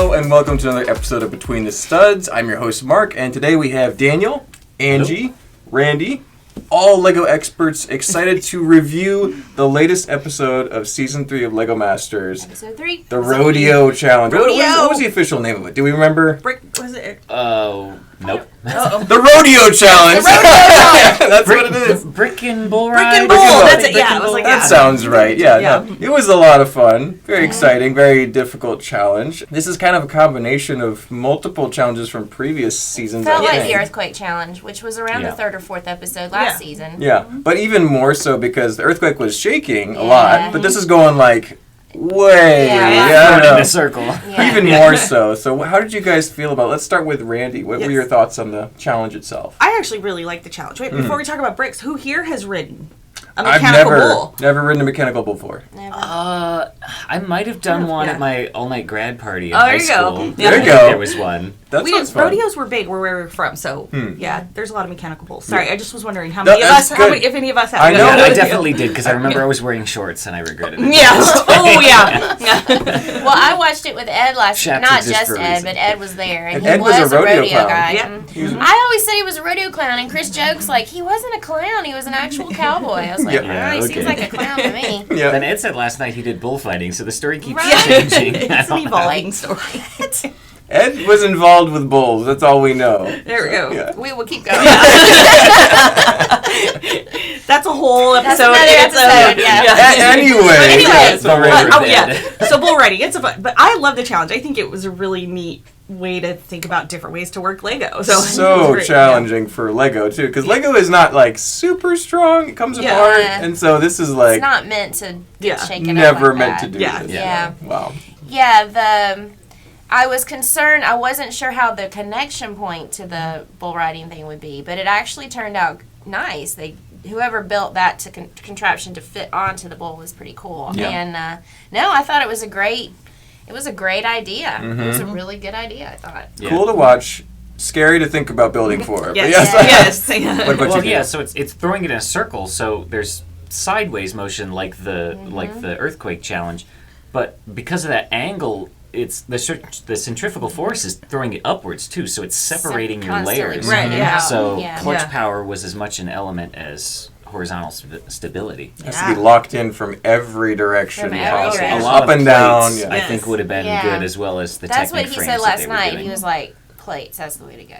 Hello and welcome to another episode of Between the Studs. I'm your host Mark, and today we have Daniel, Angie, Randi, all LEGO experts excited to review the latest episode of Season 3 of LEGO Masters. Episode 3. The Rodeo Challenge. Rodeo! What was the official name of it? Do we remember? Was it? Nope. The Rodeo Challenge! That's what it is. Brick and Bull Brick Ride? and Bull! That's it, Brick yeah. and I was like, Bull. That sounds right. Yeah. Yeah. No, it was a lot of fun. Very exciting. Very difficult challenge. This is kind of a combination of multiple challenges from previous seasons. Felt I like think. the Earthquake Challenge, which was around the third or fourth episode last season. Yeah, but even more so because the earthquake was shaking a Yeah. lot, but this is going like way Yeah. Run yeah, in a circle. Yeah. even more so. So how did you guys feel about it? Let's start with Randi. What were Yes. your thoughts on the challenge itself? I actually really like the challenge. Wait, before we talk about bricks, who here has ridden a I've mechanical bull? never ridden a mechanical bull before. Never. I might have done one Yeah. at my all-night grad party in Oh, high there you go. school. Yeah. There you go. There was one. That sounds fun. Rodeos were big where we were from, so yeah, there's a lot of mechanical bulls. Sorry, I just was wondering how No, many of that's us, good. if any of us have. I know. Yeah, I Yeah. definitely did because I remember I was wearing shorts and I regretted it. Yeah. Oh yeah. Well, I watched it with Ed last Chaps not exist just for a Ed, reason. but Ed was there, and And he Ed was was a rodeo clown. guy. Yeah. And He was- I always said he was a rodeo clown, and Chris jokes like he wasn't a clown; he was an actual cowboy. I was like, Yeah. he Okay. seems like a clown to me. Yeah. Then Ed said last night he did bullfighting, so the story keeps Right. changing. I It's an don't know. evolving story. Ed was involved with bulls. That's all we know. There we go. Yeah. We will keep going. That's a whole That's episode. another in its own. episode, yeah. Anyway, Anyway, so Randi- oh yeah. So bull riding, it's a fun. But I love the challenge. I think it was a really neat way to think about different ways to work Lego. So, it was so great. challenging for Lego too, because Lego is not like super strong. It comes Yeah. apart, and so this is like It's not meant to get Yeah. shaken never up like meant that. to do Yeah. this. Yeah. Wow. Yeah, I was concerned. I wasn't sure how the connection point to the bull riding thing would be, but it actually turned out nice. Whoever built that contraption to fit onto the bull was pretty cool. Yeah. And no, I thought it was a great idea. It was a really good idea, I thought. Yeah. Cool to watch. Scary to think about building for. But Yes. yes. Yes. What about Well, you? yeah, so it's throwing it in a circle, so there's sideways motion like the earthquake challenge, but because of that angle, it's the centrifugal force is throwing it upwards too, so it's separating your Constantly layers. Right, moving yeah. out. So Yeah. clutch Yeah. power was as much an element as horizontal stability. It has to be locked in from every direction From every possible. direction. A lot Up of and down. plates, Yeah. I think would have been Yeah. good, as well as the That's what Technic he frames said that last they were night. doing. He was like, plates, that's the way to go.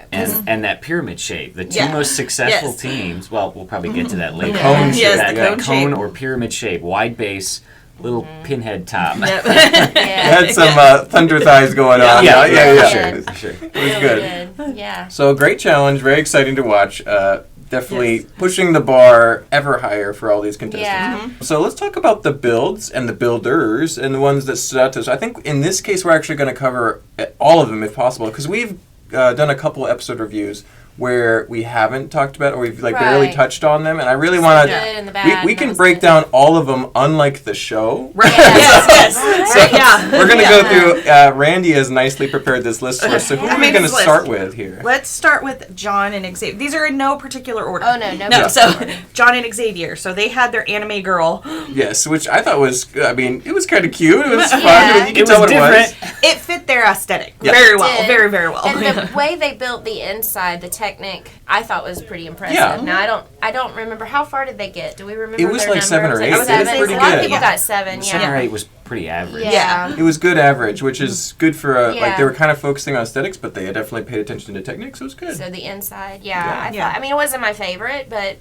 And that pyramid shape, the two Yeah. most successful Yes. teams. Well, we'll probably get to that later. cone Yes, that, the that cone cone shape. or pyramid shape, wide base, little pinhead top. Yep. It Yeah. had some thunder thighs going on. Yeah, yeah. for sure. It was Really good. Yeah. So great challenge, very exciting to watch. Definitely pushing the bar ever higher for all these contestants. Yeah. So let's talk about the builds and the builders and the ones that stood out to us. I think in this case we're actually going to cover all of them if possible, because we've done a couple episode reviews where we haven't talked about, or we've like barely Right. touched on them, and I really want Good and the bad. we can break down all of them, unlike the show. Right. Yes. Yes. So Yeah. we're going to Yeah. go through, Randi has nicely prepared this list for us, so who I are we made going to this list. start with here? Let's start with John and Xavier. These are in no particular order. Oh, no. No, Yeah. so John and Xavier. So they had their anime girl. Yes, which I thought was, I mean, it was kind of cute. It was fun. Yeah. You can It tell was what it was. different. It fit their aesthetic Yeah. very well. Did. Very, very well. And the way they built the inside, the Technic, I thought was pretty impressive. Yeah. Now I don't remember how far did they get. Do we remember? It was their like 7 or numbers? 8. Like It was seven. pretty A lot of good. people Yeah. got 7. Yeah. 7 or 8 was pretty average. Yeah. It was good average, which is good for like Yeah. they were kind of focusing on aesthetics, but they had definitely paid attention to techniques, so it was good. So the inside, Yeah. I mean, it wasn't my favorite, but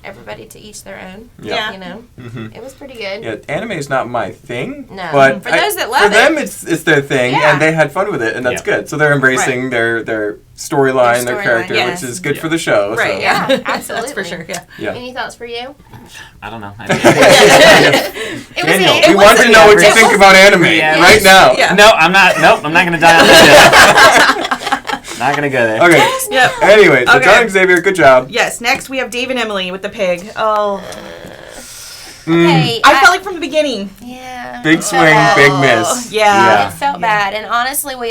everybody to each their own. Yeah. It was pretty good. Yeah, anime is not my thing. No. But For those that love for it. them it's their thing, Yeah. and they had fun with it, and that's Yeah. good. So they're embracing their storyline, their Their storyline, character, yes. which is good for the show. Right, so. yeah. absolutely. That's for sure, yeah. Yeah. Any thoughts for you? I don't know. It was Daniel, it we was want to know what you average. think about anime Yeah. right now. Yeah. No, I'm not. Nope, I'm not going to die on this. Not going to go there. Okay. Yep. Anyway, so Okay. John and Xavier, good job. Yes, next we have Dave and Emily with the pig. Oh. Okay, I felt like from the beginning. yeah. Big swing, big miss. Yeah. It felt bad, and honestly, we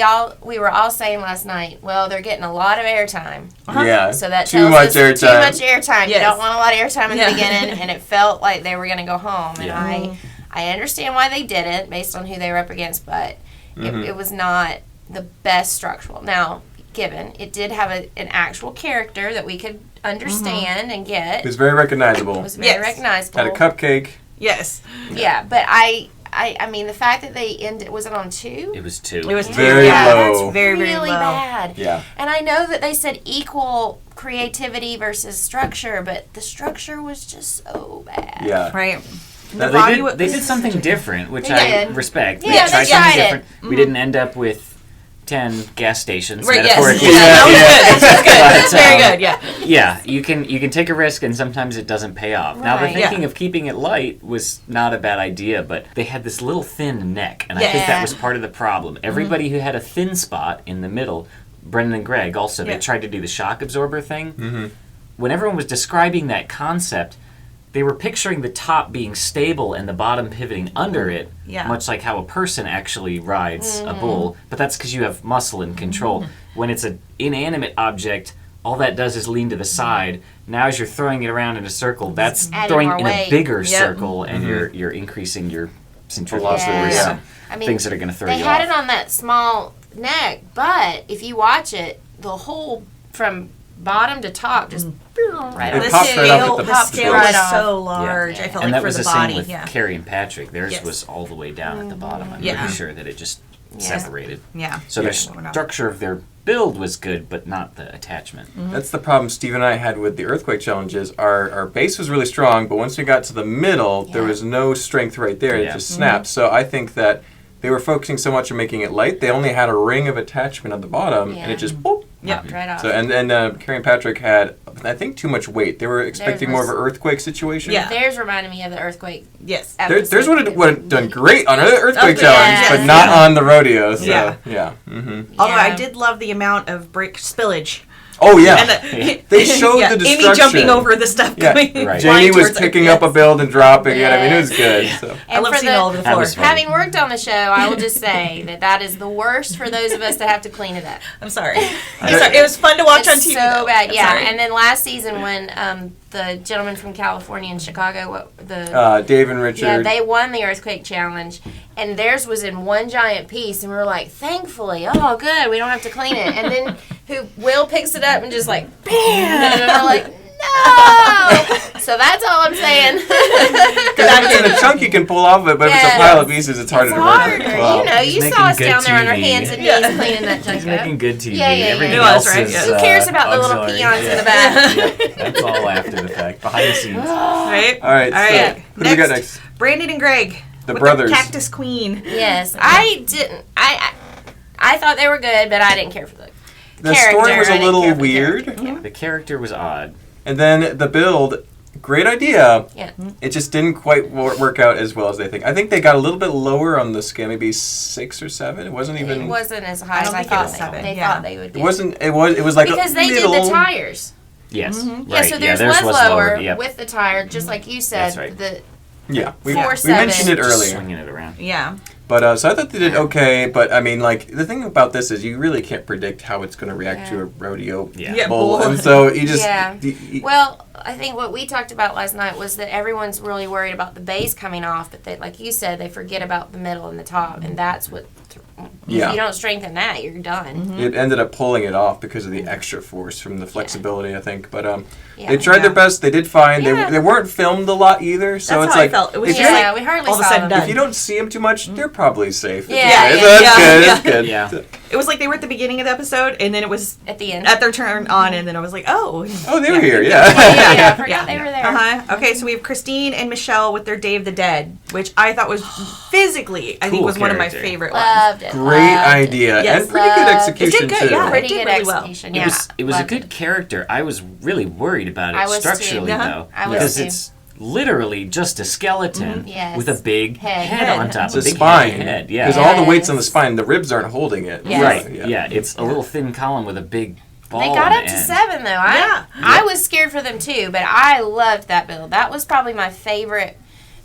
were all saying last night, well, they're getting a lot of airtime. Yeah. So that too tells much us airtime. too much airtime. You Yes. don't want a lot of airtime in Yeah. the beginning, and it felt like they were going to go home. And Yeah. I understand why they did it based on who they were up against, but it was not the best structural. Now, given it did have an actual character that we could understand and get. It was very recognizable. It was very recognizable. Had a cupcake. Yes. Yeah, but I mean, the fact that they ended, was it on 2? It was 2. It was very low. That's very, very really low. bad. Yeah. And I know that they said equal creativity versus structure, but the structure was just so bad. Yeah. Right. Now, They did something different, which They I did. respect. Yeah, They tried they something tried it. different. We didn't end up with 10 gas stations, Right, metaphorically. yes. That was good. That's But, very good, yeah. Yeah, you can take a risk, and sometimes it doesn't pay off. Now, the Right. thinking Yeah. of keeping it light was not a bad idea, but they had this little thin neck, and I think Yeah. that was part of the problem. Everybody who had a thin spot in the middle, Brendan and Greg also, Yeah. they tried to do the shock absorber thing. When everyone was describing that concept, they were picturing the top being stable and the bottom pivoting under it, Yeah. much like how a person actually rides a bull. But that's because you have muscle and control. When it's an inanimate object, all that does is lean to the side. Now, as you're throwing it around in a circle, that's Adding throwing more in weight. a bigger Yep. circle, and you're increasing your centrifugal Velocity, force yeah. and I mean, things that are going to throw they you had off. it on that small neck, but if you watch it, the whole from bottom to top just right It off. pops right off at the popped scale. was Right off. so large. Yeah. I felt And like that for was the the body. same with Yeah. Carrie and Patrick. Theirs Yes. was all the way down at the bottom. I'm Yeah. pretty sure that it just separated. Yeah. So their We're not- structure of their build was good, but not the attachment. That's the problem Steve and I had with the earthquake challenges. Our base was really strong, but once we got to the middle, there Yeah. was no strength right there. It Yeah. just snapped. So I think that they were focusing so much on making it light, they only had a ring of attachment at the bottom, and Yeah. it just boop. Yep. Popped right off. So and Carrie and Patrick had, I think, too much weight. They were expecting more of was- an earthquake situation. Yeah. Theirs reminded me of the earthquake. Yes. There's would have done great on an earthquake Oh, challenge, yes. but not on the rodeo. So, Yeah. yeah. Mm-hmm. Although I Yeah. did love the amount of brick spillage. Oh yeah. And the, They showed yeah, the Amy destruction. jumping over the stuff Yeah. going. Right. Jamie flying was towards her. picking Yes. up a build and dropping it. I mean, it was good. Yes. So. I love for seeing all over the That floor. was fun. Having worked on the show, I will just say that is the worst for those of us that have to clean it up. I'm sorry. It was fun to watch It's on TV. so though. bad, I'm yeah. sorry. And then last season when the gentleman from California and Chicago, the Dave and Richard. yeah, they won the earthquake challenge, and theirs was in one giant piece, and we were like, thankfully, oh good, we don't have to clean it. And then Will picks it up and just like, bam, and I'm like, no. So that's all I'm saying. Because if it's in a chunk, you can pull off of it, but if it's a Yes. pile of pieces, it's harder It's to work harder. with. Well, You know, He's you making saw us good down there on our TV. hands and knees Yeah. cleaning that junk He's up. making good TV. Yeah, yeah, yeah. Everything It was, else right, is, yeah. Who cares about the little auxiliary. peons in the Yeah. back? Yeah, that's all after the fact, behind the scenes. Right? all right. All So, right. who do we got next? Brandon and Greg. The with brothers. The Cactus Queen. Yes, I didn't. I thought they were good, but I didn't care for the The character. story was I a didn't little care for the weird, character. The character was odd. and then the build, great idea. Yeah. It just didn't quite work out as well as they think. I think they got a little bit lower on the scale, maybe 6 or 7. It wasn't even. It wasn't as high I as don't I think it thought was they, 7, they yeah. thought they would It be. wasn't. It was like Because a they middle. did the tires. Yes. Mm-hmm. Yeah, Right. so theirs theirs was lower Yep. with the tire, just like you said. That's right. The Yeah, we 4-7. mentioned it Just earlier. swinging it around. Yeah. But so I thought they did okay. But I mean, like the thing about this is you really can't predict how it's going to react to a rodeo Yeah. Yeah, bull, bull. and so you just Yeah. you- Well, I think what we talked about last night was that everyone's really worried about the base coming off, but they, like you said, they forget about the middle and the top, and that's what. Yeah. If you don't strengthen that, you're done. it ended up pulling it off because of the extra force from the flexibility, I think. But Yeah. they tried their best. They did fine. Yeah. They weren't filmed a lot either, so That's it's how I like felt. It was if just you're Yeah, we hardly all of a saw sudden them. done. if you don't see them too much, they're probably safe. It's Yeah, okay. yeah, So that's yeah, good. yeah. That's good. Yeah. It was like they were at the beginning of the episode, and then it was At the end. at their turn on, and then I was like, oh. Oh, they were Yeah. here. yeah, Yeah. I forgot they were there. Uh-huh. Okay, so we have Christine and Michelle with their Day of the Dead, which I thought was physically, I think Cool was one of my character. favorite ones. Loved it. Great loved it. idea Yes. and pretty good Loved it. execution It did good, too. yeah. Pretty It did good really well. execution. It Yeah, was a loved good it. character. I was really worried about it I was too. structurally Uh-huh. though, I was because too. it's literally just a skeleton Yes. with a big Head. head on top, It's a a big spine. head. Yeah. Because all the weight's on the Yes. spine. The ribs aren't holding it. Yes. Right. Yeah. Yeah. It's a little thin column with a big ball. They on got the up to end. 7 though. Yeah. I was scared for them too, but I loved that build. That was probably my favorite.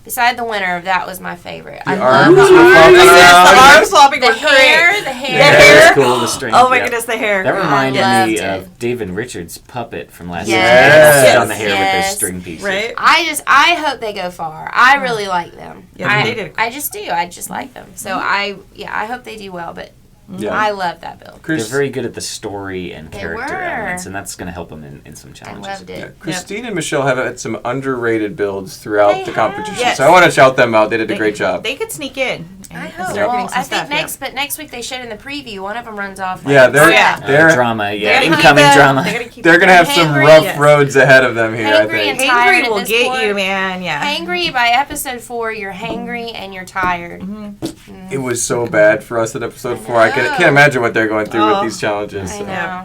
Beside the winner, that was my favorite. I arms love the were arms. flopping around. The arm swapping The was great. hair, the The hair. hair hair. was cool. The string. Oh my yeah. goodness, the hair. That reminded loved me it. of David Richards' puppet from last Yes. season. They Yes. on the hair with Yes. those string pieces. Right? I hope they go far. I really like them. Yeah, I, they did. I just do. I just like them. So I hope they do well. But Yeah. I love that build. They're very good at the story and They character were. elements, and that's going to help them in some I challenges. loved Yeah, it. Christine and Michelle have had some underrated builds throughout They the have. competition, Yes. so I want to shout them out. They did a great job. They could sneak in. I and hope. start Well, getting some I think stuff, but next week they showed in the preview, one of them runs off. Yeah, they're yeah. they're Drama, yeah, They're incoming keep drama. they're gonna have some Hangry. rough Yes. roads ahead of them here. I Hangry think. and tired Hangry at will this get point. you, man. Yeah. Hangry by episode 4, you're hangry and you're tired. It was so bad for us at episode 4. I know. can't imagine what they're going through Oh. with these challenges. I so. know.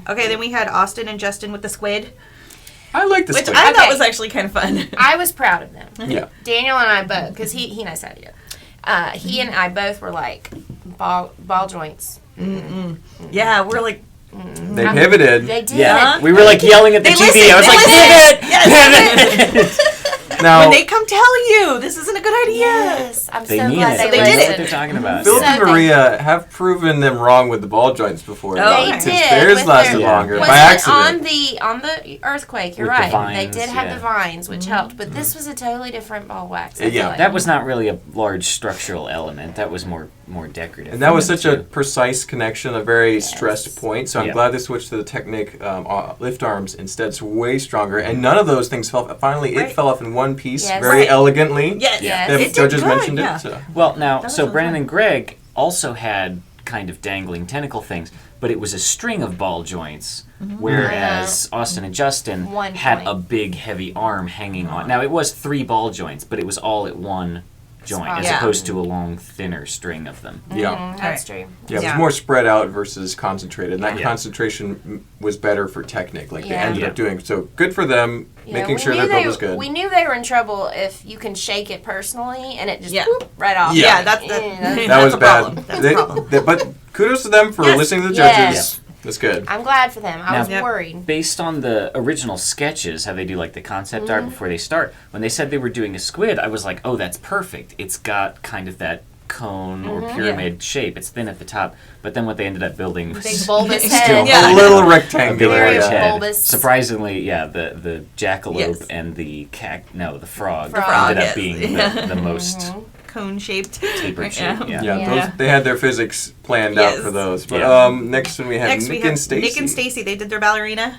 Okay, then we had Austin and Justin with the squid, I like this. which one. I thought Okay. was actually kind of fun. I was proud of them. Yeah. Daniel and I both, because he knows how to do it. He and I both were like ball joints. Yeah, we're like, They pivoted. They did. Yeah, we were like yelling at the They TV. listen, I was they like, listen. "Did it!" Now, when they come tell you this isn't a good idea. Yes, I'm They so mean glad it. they, They know did listened. what they're talking about. Philip So and Maria have proven them wrong with the ball joints before. Oh, though, they because did Theirs with lasted their- longer Was by it accident. on the earthquake? You're With the right. vines, they did have yeah. the vines, which helped, but this was a totally different ball wax. I Yeah. feel like. That was not really a large structural element. That was more decorative. And that was for them, such a too. precise connection, a very stressed point. So I'm Yeah. glad they switched to the Technic lift arms instead. It's way stronger. And none of those things fell. Finally, Right. it fell off in one piece Yes. very Right. elegantly. Yes, Yes. The it did judges good, mentioned yeah. it. So. Well, now, was so really Brennan fun. and Greg also had kind of dangling tentacle things, but it was a string of ball joints, whereas Austin and Justin One had point. a big, heavy arm hanging on. Now, it was 3 ball joints, but it was all at one joint, as Yeah. opposed to a long, thinner string of them. Yeah. That's true. Yeah, it was Yeah. more spread out versus concentrated. And that Yeah. concentration was better for Technic, like they Yeah. ended Yeah. up doing. So good for them, Yeah, making we sure knew their build they- was good. We knew they were in trouble if you can shake it personally and it just Yeah. whoop, right off. Yeah. Yeah, that's Yeah, that that's was a bad. problem. That's a problem. But kudos to them for Yes. listening to the Yes. judges. That's good. I'm glad for them. I Now- was Yep. worried. Based on the original sketches, how they do like the concept Mm-hmm. art before they start, when they said they were doing a squid, I was like, oh, that's perfect. It's got kind of that cone or Mm-hmm. pyramid shape. It's thin at the top. But then what they ended up building was Big bulbous Still head. Yeah. a little a rectangular. Very large Yeah. head. bulbous. Surprisingly, yeah, the jackalope Yes. and the the frog, Frog, ended yes. up being the most Cone shaped. tapered shape. Yeah. Yeah, Yeah. Those, they had their physics planned out Yes. for those. But Yeah. next one we had Next Nick we have and Stacy. Nick and Stacy. They did their ballerina.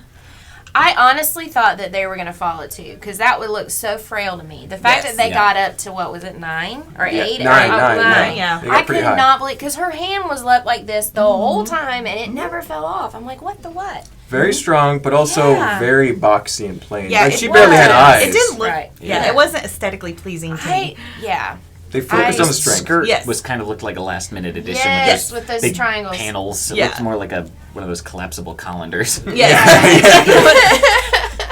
I honestly thought that they were going to fall it too, because that would look so frail to me. The fact Yes. that they Yeah. got up to, what was it, 9 or Yeah, 8? nine, Or, nine, yeah. They got I pretty could high. not believe, because her hand was up like this the whole time and it never fell off. I'm like, what the what? Very strong, but also Yeah. very boxy and plain. Yeah, like it she barely had was. eyes. It didn't look. Right. Yeah, Yeah. it wasn't aesthetically pleasing to me. Yeah. They focused I- on the The strength. skirt Yes. was kind of looked like a last minute addition Yes, with with those big triangles. panels. It Yeah. looked more like one of those collapsible colanders. Yeah.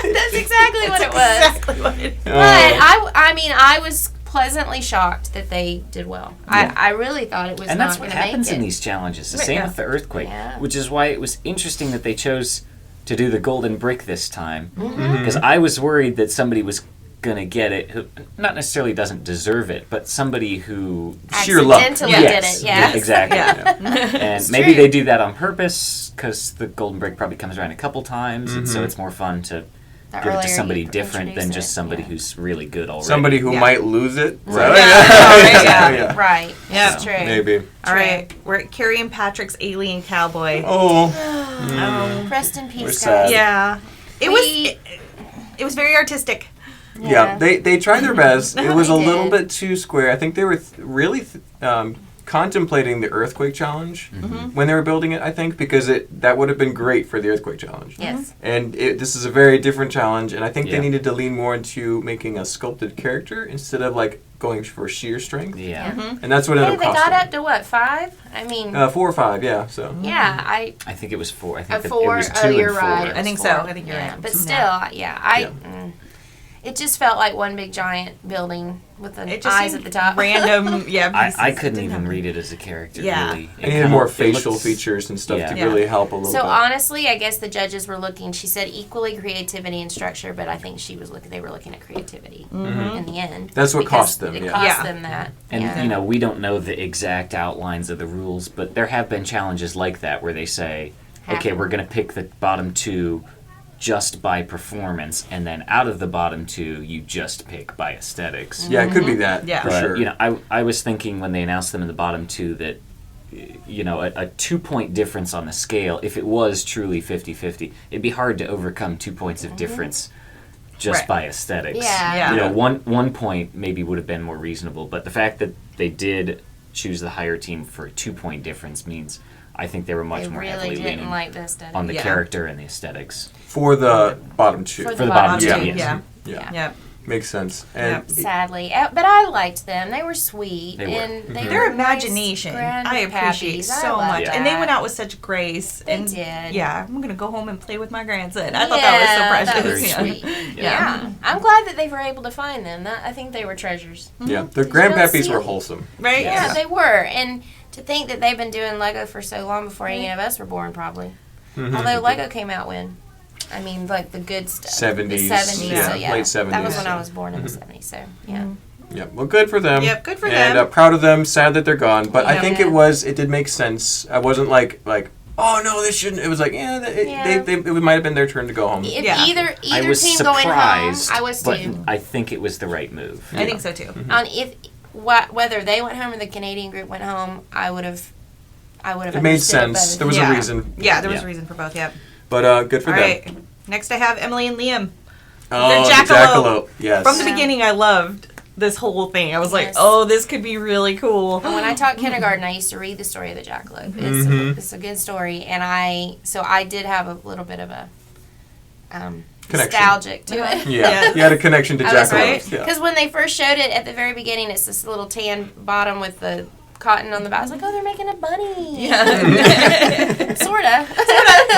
That's exactly what it was. Exactly what it But Oh. I mean, I was pleasantly shocked that they did well. Yeah. I really thought it was And not that's going what to make happens it. in these challenges. The Right, same yeah. with the earthquake, Yeah. which is why it was interesting that they chose to do the golden brick this time. Mm-hmm. Because I was worried that somebody was going to get it who not necessarily doesn't deserve it, but somebody who Sheer luck. Accidentally did it. yeah, Yes. exactly. Yeah. And It's maybe true. they do that on purpose because the golden brick probably comes around a couple times, and so it's more fun to The give it to earlier somebody you different than introduce just it, somebody yeah. who's really good already. Somebody who Yeah. might lose it. Right. Yeah. Right. Yeah. That's true. Maybe. All right, we're at Carrie and Patrick's Alien Cowboy. Oh. Rest in We're peace, sad. guys. Yeah, it We- was very artistic. Yeah, they tried their best. It was a They little did. bit too square. I think they were really contemplating the earthquake challenge when they were building it. I think because that would have been great for the earthquake challenge. Yes. And this is a very different challenge, and I think Yeah. they needed to lean more into making a sculpted character instead of like going for sheer strength. Yeah. And that's what Hey, ended they up got costing. up to what, 5? I mean, 4 or 5, yeah. So yeah, I I think it was 4. I think a that 4. it was 2 Oh, you're and 4. right. I think so. I think you're Yeah, right. but Yeah. still, yeah, Yeah. it just felt like one big giant building with the It just eyes at seemed the top. random. Yeah, I pieces. couldn't Didn't even have- read it as a character. Yeah. Really. it needed more it facial looks- features and stuff to Yeah. really help a little So bit. honestly, I guess the judges were looking. She said equally creativity and structure, but I think she was looking. They were looking at creativity in the end. That's what because cost them, It yeah. cost Yeah. them that. And yeah. you know, we don't know the exact outlines of the rules, but there have been challenges like that where they say, okay, Happen. we're going to pick the bottom 2 just by performance, and then out of the bottom 2, you just pick by aesthetics. Yeah, it could be that Yeah. for But sure. you know, I was thinking when they announced them in the bottom 2 that a 2-point difference on the scale, if it was truly 50-50, it'd be hard to overcome 2 points of difference just Right. by aesthetics. Yeah. Yeah. One point maybe would have been more reasonable, but the fact that they did choose the higher team for a 2-point difference means I think they were much They more really heavily didn't leaning like this study. on the Yeah. character and the aesthetics. For the bottom two. For For the bottom two, Yeah. yes. Yeah. Yeah. Yeah. Makes sense. And Sadly, but I liked them. They were sweet, They were. and they Their were nice imagination, grandpappies. I appreciate so love much, that. and they went out with such grace. They and did. Yeah, I'm gonna go home and play with my grandson. I thought that was so precious. That was Yeah. sweet. Yeah. Yeah. I'm glad that they were able to find them. I think they were treasures. yeah, their Did you not grandpappies see were it? wholesome. Right? Yeah, they were. And to think that they've been doing Lego for so long before any of us were born, probably. Although Lego came out when? I mean, like the good stuff. 70s, The 70s, yeah, so yeah. late 70s. That was when I was born in the 70s, so yeah. Yeah, well, good for them. Yep, good for and, them. proud of them. Sad that they're gone, but I Yeah. think it did make sense. I wasn't like, oh no, this shouldn't. It was like, yeah, it might have been their turn to go home. If Yeah. either I was team going home, surprised, I was but too. I think it was the right move. I think so too. On whether they went home or the Canadian group went home, I would have. It made sense. There was Yeah. a reason. Yeah, there was Yeah. a reason for both. Yeah. But good for All them. right. Next, I have Emily and Liam. Oh, The the jackalope. Yes. From the Yeah. beginning, I loved this whole thing. I was like, Yes. oh, this could be really cool. And when I taught kindergarten, I used to read the story of the jackalope. It's a good story, and I did have a little bit of a Connection. nostalgic to it. Yeah. Yeah. You had a connection to I was jackalopes. Yeah. because when they first showed it at the very beginning, it's this little tan bottom with the cotton on the back. I was like, oh, they're making a bunny. Yeah. Sorta.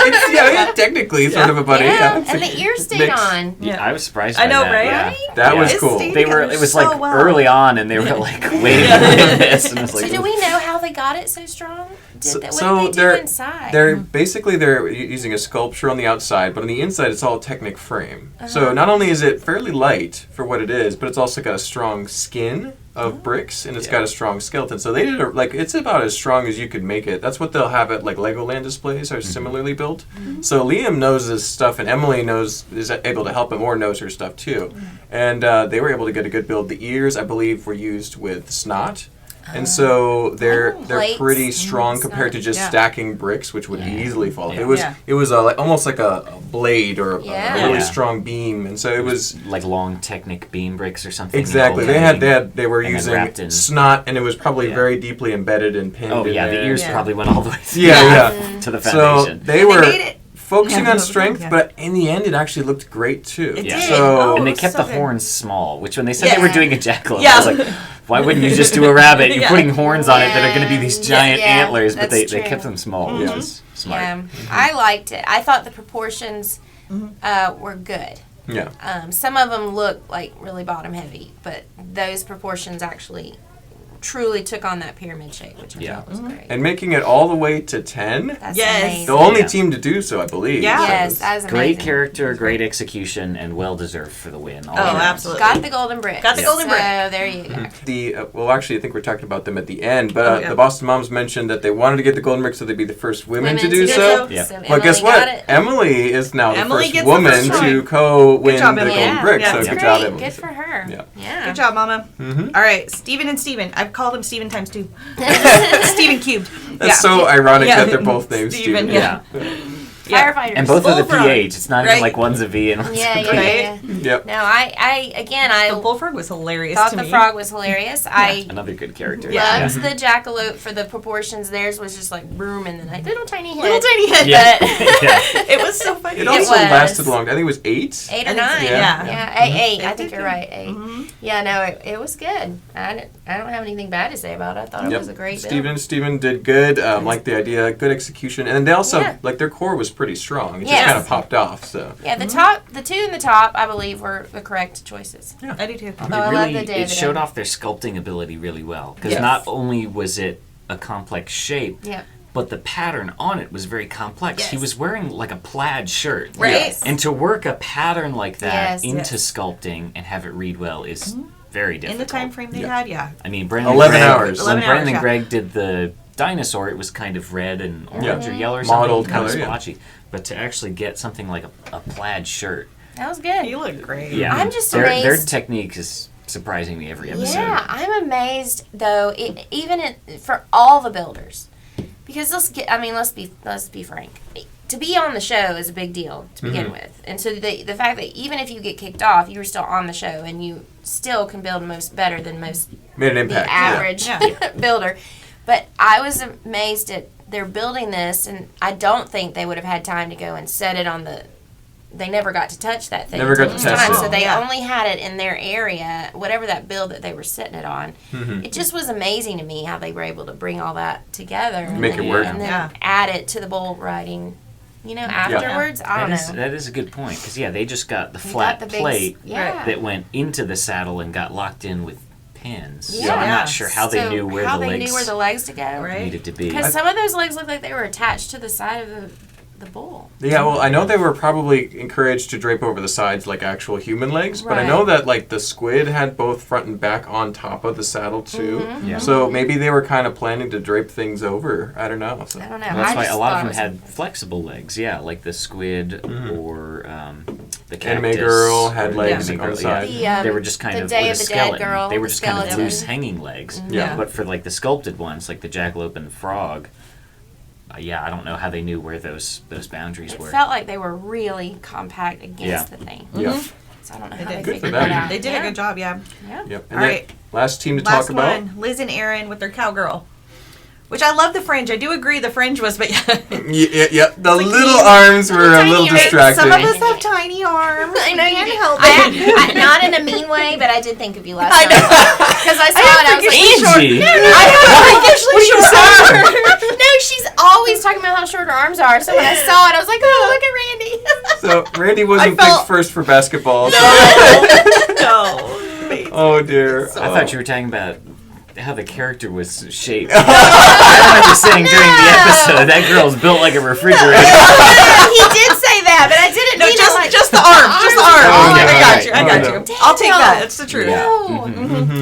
It's, yeah, technically sort of a buddy. Yeah, It's and a the ears stayed mix. on. Yeah. I was surprised. I by know, that, right? Yeah. Right? That was It's cool. Steve. They were. together It was so like well. early on, and they were like waiting for this, and I was like, So do we know how they got it so strong? So- What so did they do they're- inside? They're basically using a sculpture on the outside, but on the inside it's all Technic frame. So not only is it fairly light for what it is, but it's also got a strong skin of bricks and it's got a strong skeleton. So they did it's about as strong as you could make it. That's what they'll have at like Legoland displays are similarly built. So Liam knows his stuff and Emily is able to help him or knows her stuff too. And they were able to get a good build. The ears, I believe, were used with snot. And so they're plates. pretty strong compared to just Yeah. stacking bricks, which would easily fall. Yeah. It was almost like a blade or a really Yeah. strong beam, and so it was like long Technic beam bricks or something. exactly. you know, They were and then using wrapped in- snot, and it was probably Yeah. very deeply embedded and pinned. Oh in yeah, the there. ears Yeah. probably went all the way through Yeah, to the So foundation. they And were they made it. focusing Yeah. on strength, Yeah. but in the end, it actually looked great too. It Yeah. did. So Oh, and they it was kept so the good. horns small, which when they said they were Yeah. doing a jackalope, Yeah. I was like, why wouldn't you just do a rabbit? You're Yeah. putting horns on it that are going to be these giant Yeah, antlers, but that's they true. kept them small, which is smart. Yeah, I liked it. I thought the proportions were good. yeah. Some of them look like really bottom heavy, but those proportions actually truly took on that pyramid shape, which I Yeah. thought was great. And making it all the way to 10, That's Yes. amazing. the only Yeah. team to do so, I believe. Yeah. Yes, that was amazing. Great character, great execution, and well deserved for the win. all Oh, around. absolutely. Got the golden brick. Got the golden brick. So there you go. Well, actually, I think we're talking about them at the end, but Oh, yeah. the Boston Moms mentioned that they wanted to get the golden brick so they'd be the first women to do Women so. Yeah. Well, guess Emily got what? it. Emily is now Emily the first gets the woman first to one. co-win job, the Emily. golden Yeah. brick. Yeah. So That's good Great. job, Emily. Good for her. Yeah. Yeah. Good job, Mama. Mm-hmm. All right, Steven and Steven. I've called them Steven times 2. Steven cubed. That's so ironic Yeah. that they're both named Steven, Steven. yeah. Firefighters. And both of the Bullfrog, PH. It's not even right? like one's a V and one's Yeah, a yeah, P. yeah. Yep. No, I The bullfrog was hilarious thought to the me. frog was hilarious. I Another good character. Yeah. loved the jackalope for the proportions. Theirs was just like boom and then like little tiny head. Little tiny head. Yeah. But Yeah. It was so funny. It also was. lasted long. I think it was 8. 8 I or think so, 9. yeah. Yeah, eight. I Eight think did you're good. right. 8. Yeah, no, it was good. I don't have anything bad to say about it. I thought it was a great build. Steven did good. Liked the idea. Good execution. And they also, Yeah. like, their core was pretty strong. It Yes. just kind of popped off. So Yeah, the two in the top, I believe, were the correct choices. I do too. Oh, I love the It David showed Emma. off their sculpting ability really well. Because Yes. not only was it a complex shape, Yeah. but the pattern on it was very complex. He Yes. was wearing like a plaid shirt. Right. Yes. And to work a pattern like that Yes. into Yes. sculpting and have it read well is very In difficult. the time frame they Yeah. had, yeah. I mean, Brandon 11 Gregg, hours. When 11 Brandon hours, and yeah. Greg did the dinosaur, it was kind of red and orange or yellow or Mottled something, kind of color, yeah. splotchy. But to actually get something like a plaid shirt, That was good. You look great. yeah, I'm just their amazed. technique is surprising me every episode. Yeah, I'm amazed though. For all the builders, Because let's be frank. To be on the show is a big deal to begin with, and so the fact that even if you get kicked off, you were still on the show, and you still can build better than most Made an impact. the average Yeah. builder. But I was amazed at they're building this, and I don't think they would have had time to go and set it on the. They never got to touch that thing. Never got until to this test time, it. So they Yeah. only had it in their area, whatever that build that they were sitting it on. It just was amazing to me how they were able to bring all that together. Make it and, work. And then Yeah. add it to the bull riding, afterwards. I don't know. That is a good point because they just got the They flat got the big plate yeah. that went into the saddle and got locked in with pins. So Yeah. I'm Yeah. not sure how they knew where how the they legs knew where the legs to go. Right. needed to be. Because some of those legs looked like they were attached to the side of the bull. Yeah, well, I know they were probably encouraged to drape over the sides like actual human legs, but I know Right. that like the squid had both front and back on top of the saddle too. Mm-hmm. Yeah. So maybe they were kind of planning to drape things over. I don't know. So. I don't know. Well, that's I why just a lot thought of it them was- had flexible legs, like the squid or the cactus. Anime girl had or the legs anime on the girl, side. They were just kind the of Day with of a the Dead skeleton. girl, They were the just kind of skeleton. loose hanging legs. Yeah. But for like the sculpted ones, like the jackalope and the frog, I don't know how they knew where those boundaries It were. felt like they were really compact against Yeah. the thing. Yeah. So I don't know They how did. they Good for figured them. that out. They did yeah. a good job, yeah. Yeah. Yep. And All then right. last team to Last talk about. one, Liz and Aaron with their cowgirl. Which I love the fringe. I do agree the fringe was, but Yeah. The like little you- arms were a tiny little arms. distracting. some of us have tiny arms. I know you Can't do. help it. I, not in a mean way, but I did think of you last time. Because I saw it, I was like, Angie! I have no, she's always talking about how short her arms are. So when I saw it, I was like, oh, look at Randy. So Randy wasn't I felt- picked first for basketball. so- No. Oh dear. I thought you were talking about how the character was shaped. I remember saying during the episode, that girl's built like a refrigerator. He did say that, but I didn't No, mean just the arm. Just the arm. Oh, I okay, got you. I okay. got Oh, you. I'll take Daniel. that. It's the truth. Yeah. No.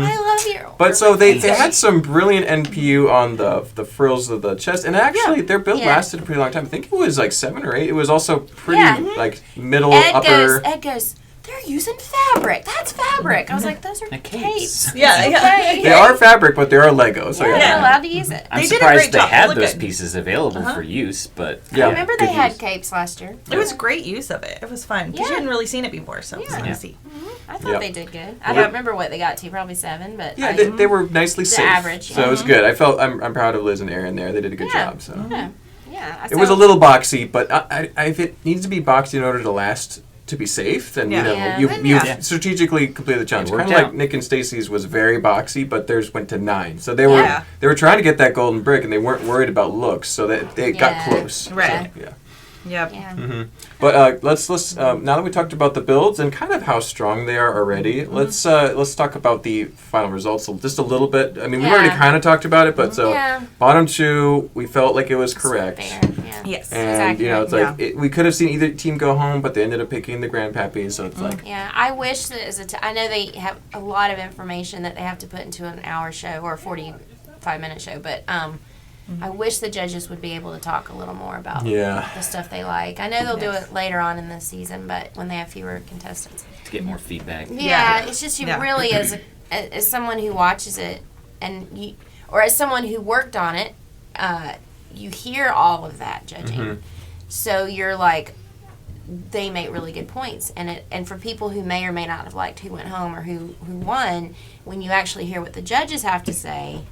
I love you. But so they had some brilliant NPU on the frills of the chest, and actually their build Yeah. lasted a pretty long time. I think it was like 7 or 8. It was also pretty Yeah. like middle Ed upper. goes, they're using fabric. That's fabric. I was like, those are Capes. capes. Yeah, yeah. Okay. They are fabric, but they are Lego. So Yeah, yeah. they're allowed to use it. I'm They did a surprised great they job. They had look those good. pieces available for use, but Yeah. I remember good they had use. capes last year. It was great use of it. It was fun. Because you Yeah. hadn't really seen it before, so it was fun Yeah. to see. I thought Yep. they did good. I Yeah. don't remember what they got to, probably 7, but Yeah, I, they were nicely safe. average, So it was good. I felt I'm proud of Liz and Aaron there. They did a good Yeah. job. So yeah. it was a little boxy, but if it needs to be boxy in order to last to be safe, then Yeah. you know Yeah, you then you yeah. strategically completed the challenge. It worked Kind of like out. Nick and Stacy's was very boxy, but theirs went to 9. So they were Yeah. they were trying to get that golden brick, and they weren't worried about looks, so that they got Yeah. close. Right. So, yeah. Yep. Yeah. But let's now that we talked about the builds and kind of how strong they are already, let's talk about the final results just a little bit. I mean, we've already Yeah. kind of talked about it, but so Yeah. bottom 2, we felt like it was correct. Fair. Yeah. Yes. And you know, it's accurate. like we could have seen either team go home, but they ended up picking the grandpappies. So it's like, Yeah, I wish that I know they have a lot of information that they have to put into an hour show or a 45-minute show, but I wish the judges would be able to talk a little more about yeah, the stuff they like. I know they'll do Yes. it later on in the season, but when they have fewer contestants. to get more feedback. Yeah, it's just you Yeah. really as someone who watches it and you or as someone who worked on it, you hear all of that judging. So you're like they make really good points and for people who may or may not have liked who went home or who won, when you actually hear what the judges have to say,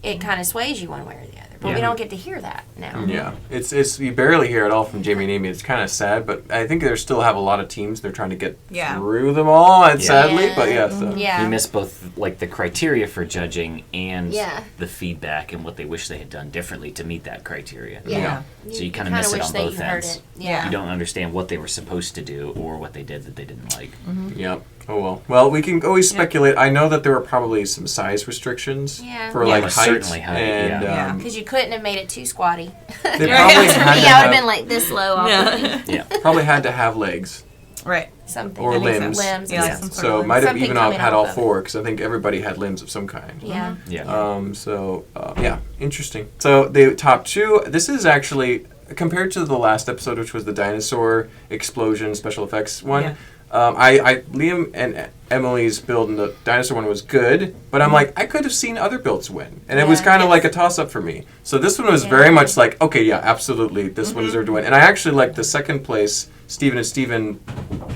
it kind of sways you one way or the other. But we Yeah. don't get to hear that now. yeah. It's you barely hear it all from Jamie and Amy. It's kind of sad, but I think they still have a lot of teams. They're trying to get Yeah. through them all, and Yeah. sadly, but yeah. So. Yeah. You miss both like the criteria for judging and Yeah. the feedback and what they wish they had done differently to meet that criteria. Yeah. So you kinda kinda miss it wish on that both you heard ends. it. Yeah. You don't understand what they were supposed to do or what they did that they didn't like. Yep. Oh well. Well, we can always speculate. I know that there were probably some size restrictions Yeah. for Yeah, like most height, certainly height, and yeah. Because you couldn't have made it too squatty. they Yeah. probably For me, had I would to have have, been like this low off Yeah. Yeah. probably had to have legs. Right. something. Or I think limbs. Limbs. Yeah, and some stuff. sort of So limbs. might have Something even coming had off all of it. 4 because I think everybody had limbs of some kind. Yeah. Yeah. Interesting. So the top 2. This is actually compared to the last episode, which was the dinosaur explosion special effects one. Yeah. Liam and Emily's build in the dinosaur one was good, but I'm like, I could have seen other builds win, and it was kind of like a toss up for me. So this one was very much like, okay, yeah, absolutely, this one deserved to win, and I actually liked the second place, Steven and Steven.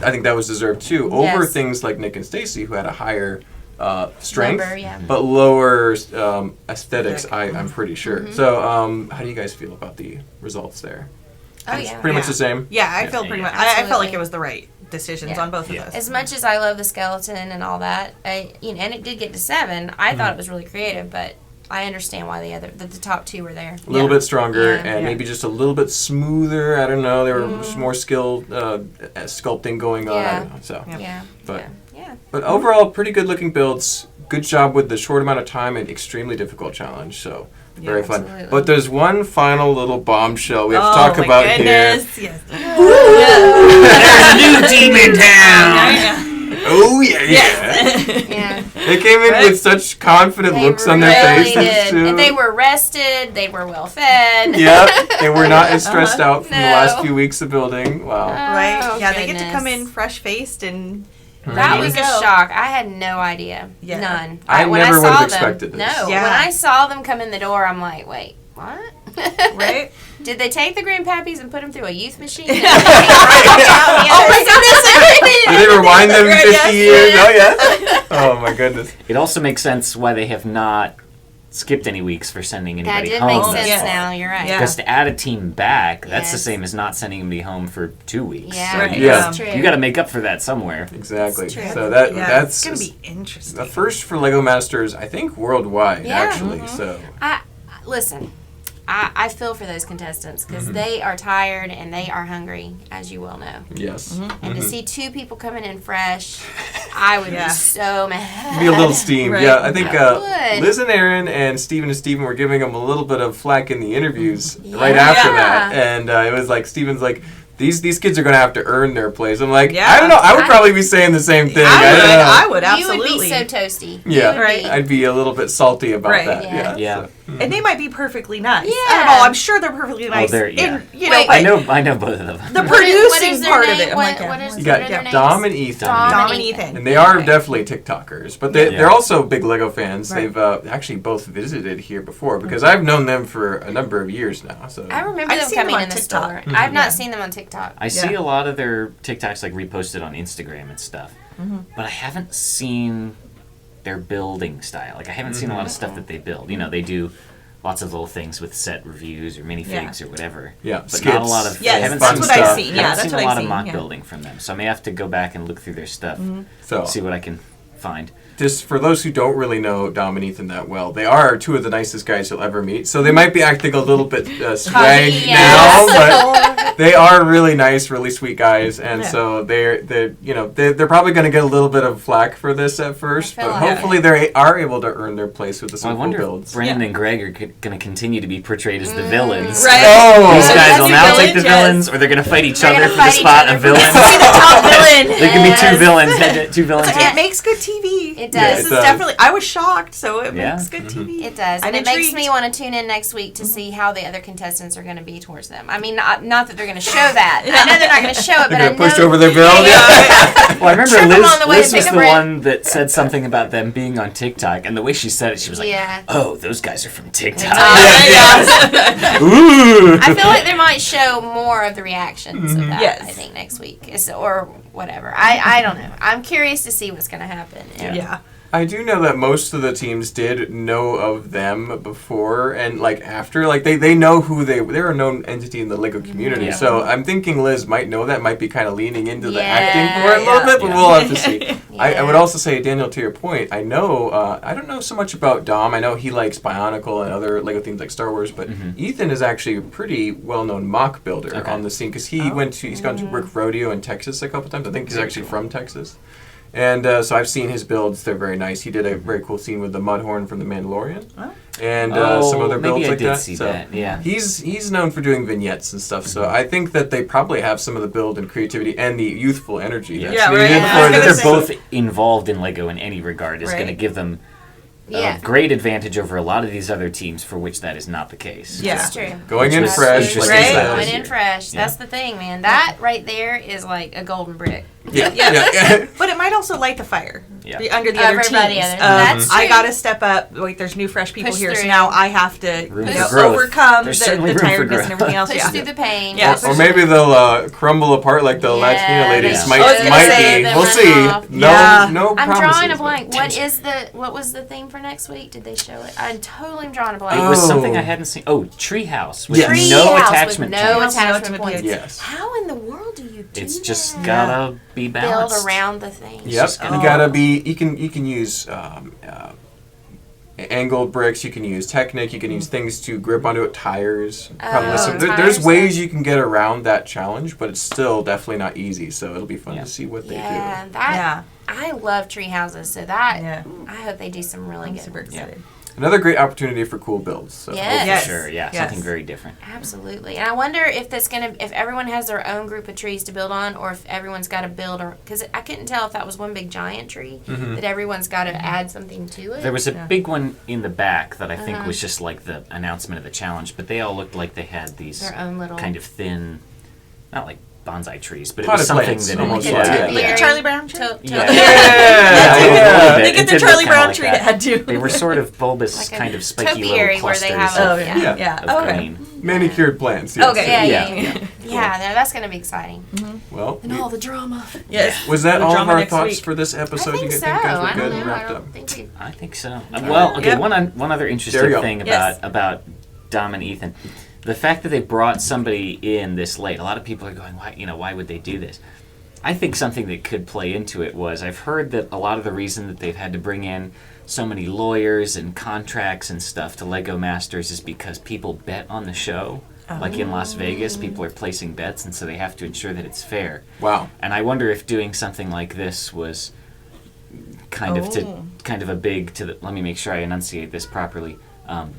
I think that was deserved too, over things like Nick and Stacy, who had a higher strength, but lower aesthetics. I'm pretty sure. So, how do you guys feel about the results there? Pretty much the same. Yeah, I feel pretty much. I felt like it was the right decisions on both of those. As much as I love the skeleton and all that, and it did get to 7. I thought it was really creative, but I understand why the top 2 were there. A little bit stronger and maybe just a little bit smoother. I don't know. There were more skilled sculpting going on. I don't know, so but overall, pretty good looking builds. Good job with the short amount of time and extremely difficult challenge. So. Very fun. Absolutely. But there's one final little bombshell we have to talk about here. Yes. There's a new team in town. Oh, yeah. They came in with such confident looks on their faces, too. They were rested. They were well fed. Yep. They were not as stressed out from the last few weeks of building. Wow. Right. Yeah, they get to come in fresh-faced and... That was a shock. I had no idea. Yeah. None. I never would have expected this. No. Yeah. When I saw them come in the door, I'm like, wait, what? Right? Did they take the grandpappies and put them through a youth machine? Oh my goodness! Did they rewind them 50 years? Oh, yeah. Oh, my goodness. It also makes sense why they have not skipped any weeks for sending anybody home. That did make sense now, you're right. Because to add a team back, that's the same as not sending anybody home for 2 weeks. Yeah, so that's true. You got to make up for that somewhere. Exactly. That's true. So that's going to be interesting. The first for Lego Masters, I think, worldwide, actually. So listen, I feel for those contestants because they are tired and they are hungry, as you well know. Yes. And to see 2 people coming in fresh, I would be so mad. Be a little steamed. Right. Yeah, I think Liz and Aaron and Steven were giving them a little bit of flack in the interviews right after that. And it was like, Steven's like, these kids are going to have to earn their place. I'm like, I don't know. I would probably be saying the same thing. I would absolutely. You would be so toasty. Yeah, right. I'd be a little bit salty about that. Yeah. And they might be perfectly nice. Yeah. I'm sure they're perfectly nice. I know both of them. The producing part of it. You got Dom and Ethan. Dom and Ethan. And they are definitely TikTokers, but they're also big Lego fans. Right. They've actually both visited here before because I've known them for a number of years now. So I remember them coming in the store. I've not seen them on TikTok. I see a lot of their TikToks like reposted on Instagram and stuff, but I haven't seen their building style. Like I haven't seen a lot of stuff that they build. You know, they do lots of little things with set reviews or minifigs or whatever. Yeah, but skits. not a lot of. Yes, that's what I've seen. Yeah, that's what I've seen. A lot of mock building from them, so I may have to go back and look through their stuff, see what I can find. Just for those who don't really know Dom and Ethan that well, they are 2 of the nicest guys you'll ever meet. So they might be acting a little bit swag now, but they are really nice, really sweet guys, and so they're probably going to get a little bit of flack for this at first, but hopefully they are able to earn their place with the cool builds. If Brandon and Greg are going to continue to be portrayed as the villains. Right. Oh, these guys will now take the villains, or they're going to fight each other for the spot of villains. The top villain. There can be 2 villains. 2 villains. It makes good TV. It does. This is definitely. I was shocked, so it makes good TV. It does, and it makes me want to tune in next week to see how the other contestants are going to be towards them. I mean, not that they're going to show that. I know they're not going to show it, but I know push over their bill. Well, I remember Liz was the one that said something about them being on TikTok, and the way she said it, she was like, "Oh, those guys are from TikTok." Ooh. I feel like they might show more of the reactions of that. I think next week, or whatever. I don't know. I'm curious to see what's going to happen. Yeah. I do know that most of the teams did know of them before and after. They know who they're a known entity in the Lego community. So I'm thinking Liz might know that, might be kind of leaning into the acting for it a little bit, but we'll have to see. I would also say, Daniel, to your point, I know, I don't know so much about Dom. I know he likes Bionicle and other Lego themes like Star Wars, but Ethan is actually a pretty well-known mock builder on the scene because he's gone to work Rodeo in Texas a couple times. I think he's actually from Texas. And so I've seen his builds. They're very nice. He did a very cool scene with the Mudhorn from The Mandalorian. And some other builds like that. See that. Yeah. He's known for doing vignettes and stuff. So I think that they probably have some of the build and creativity and the youthful energy. They're both involved in Lego in any regard is going to give them a great advantage over a lot of these other teams for which that is not the case. Yeah, that's true. Going in fresh. Going in fresh. That's the thing, man. That right there is like a golden brick. Yeah. But it might also light the fire under the other Everybody teams. other- that's I true. got to step up. Like, there's new, fresh people Push here, so through. now I have to Room for growth. overcome There's the certainly room for tiredness growth. and everything else. Push Yeah. through the pain. Yeah. Or maybe they'll crumble apart like the Latina ladies that's might true. I was gonna might say, be. them We'll run see. off. No, Yeah. no I'm promises. drawing a but- blank. What was the theme for next week? Did they show it? I'm totally drawing a It blank. was Oh. something I hadn't seen. Oh, Treehouse with Yes. no Treehouse attachment with no points. attachment points. Yes. How in the world do you do It's that? just gotta be build balanced. around the thing. Yep. just You gonna- gotta be. You can use angled bricks. You can use Technic. You can use things to grip onto it. Tires. Probably Oh, some, there's tires, ways yeah. you can get around that challenge, but it's still definitely not easy. So it'll be fun Yeah. to see what they Yeah, do. that I love tree houses, so that Yeah. I hope they do some really I'm good. super excited. Another great opportunity for cool builds. So Yes. For Yes. sure, yeah, Yes. something very different. Absolutely, and I wonder if if everyone has their own group of trees to build on, or if everyone's got to build, because I couldn't tell if that was one big giant tree Mm-hmm. that everyone's got to add something to it. There was a big one in the back that I think Uh-huh. was just like the announcement of the challenge, but they all looked like they had these Their own little kind of thin, not like bonsai trees, but it Potted was something plants, that almost it, like, yeah, yeah. Like yeah. the Charlie Brown tree. Yeah. Yeah. They get the Charlie Brown tree that had to. They were sort of bulbous, Like a kind of spiky little topiary where clusters they have Oh, a yeah. Yeah. Yeah. of Okay. green. Manicured plants. Yes. Okay. Yeah, Yeah. yeah. No, that's going to be exciting. Well, And all the drama. Yes. was that The all of drama our next thoughts week. for this I episode? think You so. think guys I were don't good know. and I wrapped up? don't think we. I think so. Well, okay. Yep. One other There interesting you go. thing Yes. about Dom and Ethan, the fact that they brought somebody in this late. A lot of people are going, why would they do this? I think something that could play into it was I've heard that a lot of the reason that they've had to bring in so many lawyers and contracts and stuff to Lego Masters is because people bet on the show. Like in Las Vegas, people are placing bets, and so they have to ensure that it's fair. Wow. And I wonder if doing something like this was kind of a big let me make sure I enunciate this properly.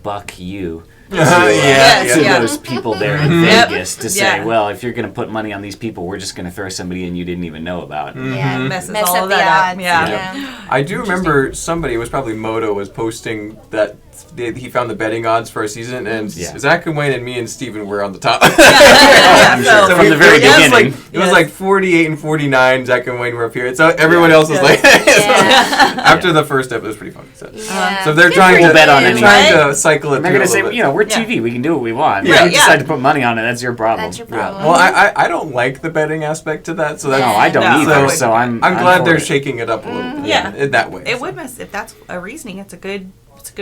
Buck you to, Yes, to yeah. those people there in Yep. Vegas to say, Yeah. well, if you're going to put money on these people, we're just going to throw somebody in you didn't even know about. Yeah, Messes mess all up of the that up. odds. Yeah. I do remember somebody, it was probably Moto, was posting that he found the betting odds for a season, and Yeah. Zach and Wayne and me and Steven were on the top. Yeah, sure. so- From the very it was beginning. it was like 48 and 49. Zach and Wayne were up here. So everyone else was like, Yeah. after the first episode, it was pretty fun. So, Yeah. so if they're Good trying for to you, bet on they're anything. trying to cycle it And they're through going a to say, little bit. we're Yeah. TV, we can do what we want. Yeah. If you Yeah. decide to put money on it, that's your problem. That's your Yeah. problem. Well, I don't like the betting aspect to that, so that's No, I don't No. either, So, so I'm glad for they're it. shaking it up a little bit. Yeah. In that way. It so. would mess if that's a reasoning. It's a good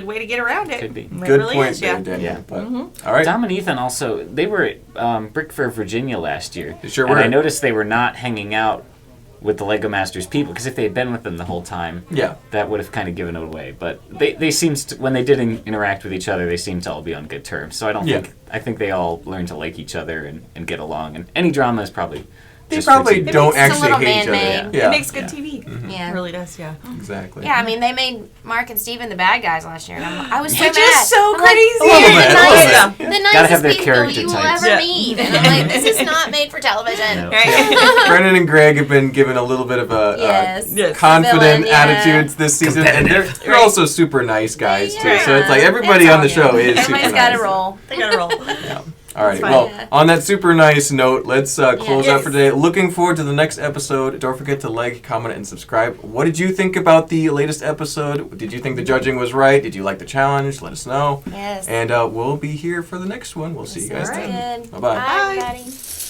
way to get around it. Could be. It Good really point is, there, yeah. Daniel. Yeah. But, all right. Dom and Ethan also, they were at Brick Fair, Virginia last year. They sure and were. I noticed they were not hanging out with the Lego Masters people, because if they had been with them the whole time, Yeah. that would have kind of given it away. But they seemed, when they did interact with each other, they seemed to all be on good terms. So I think they all learned to like each other and get along. And any drama is probably They just for probably TV. don't It's a actually little hate each other. man-made. Yeah. It makes good Yeah. TV. Yeah. It really does, yeah. Exactly. Yeah, I mean, they made Mark and Steven the bad guys last year, and I was so Which mad. is so I'm like, crazy. "They're A little the bit, a little nicest, bit. the Gotta nicest have their people character you will types. ever Yeah. meet." And I'm like, this is not made for television. No. Right? Brennan and Greg have been given a little bit of a Yes. Yes. confident Villain, yeah. attitudes this season, and they're Right. also super nice guys too. Yeah. So it's like everybody It's on the all show good. is super Everybody's nice. got to roll. They gotta roll. Yeah. All right. fine. Well, Yeah. on that super nice note, let's close Yes. out for today. Looking forward to the next episode. Don't forget to like, comment, and subscribe. What did you think about the latest episode? Did you think the judging was right? Did you like the challenge? Let us know. Yes. And we'll be here for the next one. We'll see you guys Sounds then. good. Bye-bye. Bye, Bye. everybody.